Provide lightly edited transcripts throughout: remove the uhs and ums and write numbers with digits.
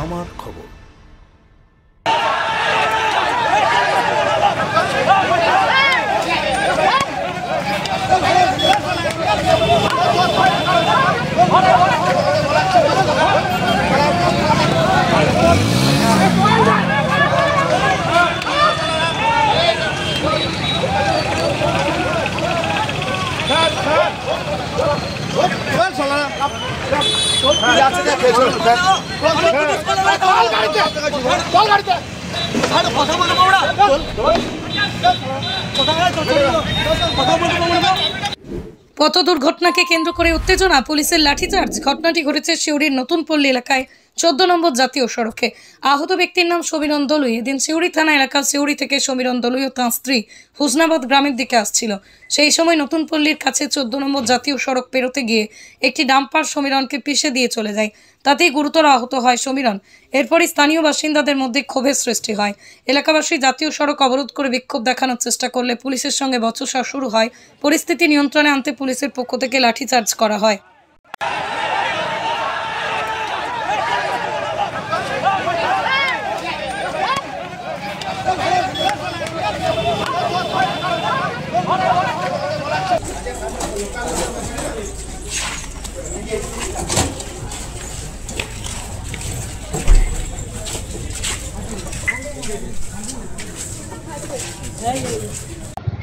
আমার খবর। পথ দুর্ঘটনাকে কেন্দ্র করে উত্তেজনা, পুলিশের লাঠিচার্জ। ঘটনাটি ঘটেছে সিউড়ির নতুন পল্লী এলাকায় 14 নম্বর জাতীয় সড়কে। আহত ব্যক্তির নাম সমীরণ দলুই। এদিন সিউড়ি থানা এলাকা সিউড়ি থেকে সমীরণ দলুই ও তাঁর স্ত্রী হুসনাবাদ গ্রামের দিকে আসছিল। সেই সময় নতুন পল্লীর কাছে 14 নম্বর জাতীয় সড়ক পেরোতে গিয়ে একটি ডাম্পার সমীরণকে পিষে দিয়ে চলে যায়। তাতেই গুরুতর আহত হয় সমীরণ। এরপরই স্থানীয় বাসিন্দাদের মধ্যে ক্ষোভের সৃষ্টি হয়। এলাকাবাসী জাতীয় সড়ক অবরোধ করে বিক্ষোভ দেখানোর চেষ্টা করলে পুলিশের সঙ্গে বচসা শুরু হয়। পরিস্থিতি নিয়ন্ত্রণে আনতে পুলিশের পক্ষ থেকে লাঠিচার্জ করা হয়।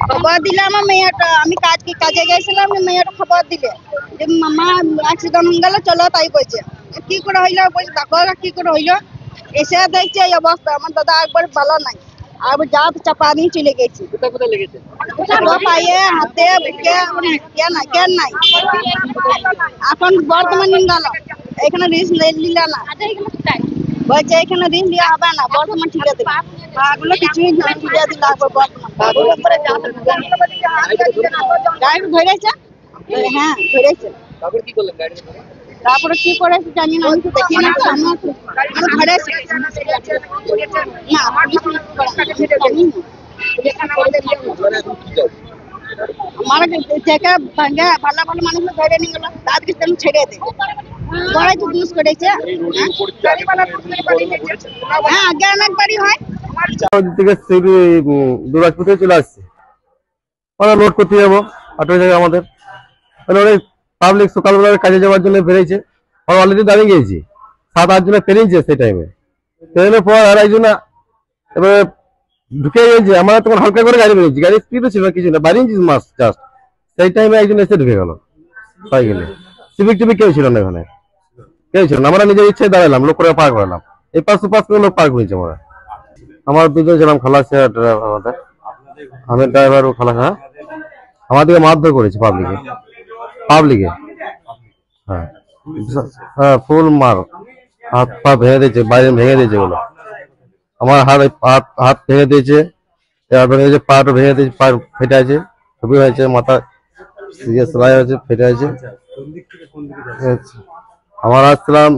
খবর দিলে আমার মেয়েটা, আমি কাজে গেছিলাম, মেয়েটা খবর দিলে যে মামা অ্যাক্সিডেন্ট হয়ে গেল, চলো তাই কইছে। কি করে হইলো বলছে, দেখো কি করে হইলো। এসে দেখছে এই অবস্থা। আমার দাদা একবার ভালো নাই, আর যা চাপা নিয়ে চলে গেছি। কোথায় লেগেছে? পায়ে, হাতে, বুকে, জ্ঞান নাই। এখন বর্তমান নিয়ে গেল, এখানে রিস্ক নিল না, বলছে এখানে রিস্ক দেওয়া হবে না, বর্তমান ঠিক আছে। পাগুলো কিছুই ঠিক আছে। তারপর গাড়ি ধরেছে, হ্যাঁ ধরেছে। তারপর কি করলেন গাড়ি ধরে? তারপরে কি করেছে জানি না, আমি তো দেখি না। ধরেছে না, আমার থেকে ভাঙে ভালো ভালো মানুষ ধরে নিয়ে গেল, তাদেরকে তেমন ছেড়ে দেয়। বড়াই তো দুষ করেছে। হ্যাঁ আগে অনেকবারই হয়। দুরাজপুরে চলে আসছে, আমরা লোড করতে যাবো অটো জায়গায় আমাদের। পাবলিক সকালবেলা কাজে যাওয়ার জন্য বেরিয়েছে, আমরা অলরেডি দাঁড়িয়ে গিয়েছি, 7-8 জনে পেরিয়েছে। সেই টাইমে পেরোনোর পর আর একজন এবারে ঢুকে গেছে। আমরা তখন হালকা করে গাড়ি বেরিয়েছি, গাড়ি স্পিডও ছিল কিছু না, 12 ইঞ্চি মাস জাস্ট। সেই টাইমে একজন এসে ঢুকে গেল সাইকেলে। সিভিক টিভিক কেউ ছিল না, এখানে কেউ ছিল না। আমরা নিজের ইচ্ছায় দাঁড়ালাম, লোক করে পার করলাম। এই পাশ করে লোক পার করেছি আমরা। আমার দুজন ছিলাম, খালাসি আর আমাদের, আমি ড্রাইভার ও খালাস। হ্যাঁ আমাদেরকে মারধর করেছে পাবলিকে। হ্যাঁ হ্যাঁ ফুল মার, হাত পা ভেঙে দিয়েছে, বাইরে ভেঙে দিয়েছে ওগুলো। আমার হাত ভেঙে দিয়েছে, ভেঙে দিয়েছে, পাটা ভেঙে দিয়েছে, পা ফেটে আছে, ছবি হয়েছে, মাথা সেলাই হয়েছে, ফেটে আছে। আমার আসছিলাম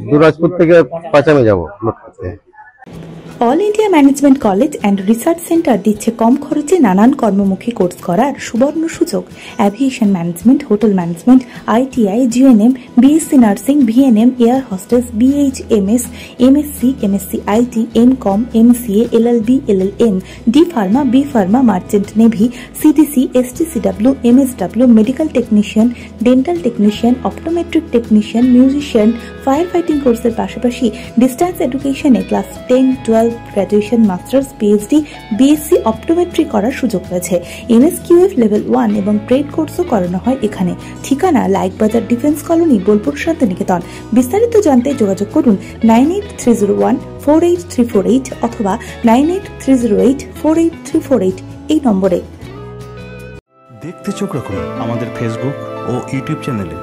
দুরাজপুর থেকে পাঁচামে যাবো লোক করতে। All India management college and research centre দিচ্ছে কম খরচে নানান কর্মমুখী কোর্স করার সুবর্ণ সুযোগ। Aviation management, hotel management, ITI, GNM, BSc nursing, VNM, air hostess, BHMS, MSc, MSc IT, MCom, MCA, LLB, LLM, D Pharma, B Pharma, merchant navy, CDC, STCW, MSW, medical technician, dental technician, optometric technician, musician, fire fighting কোর্সের পাশাপাশি distance এডুকেশনে class 10, 12, graduation, masters, PhD, BSc optometry করার সুযোগ রয়েছে। MSQF level 1 এবং trade কোর্সও করানো হয় এখানে। ঠিকানা লাইক বাজার, ডিফেন্স কলোনি, বোলপুর, শান্তিনিকেতন। বিস্তারিত জানতে যোগাযোগ করুন 9830148348 অথবা 9830848348 এই নম্বরে। দেখতে চোখ রাখুন আমাদের ফেসবুক ও ইউটিউব চ্যানেলে।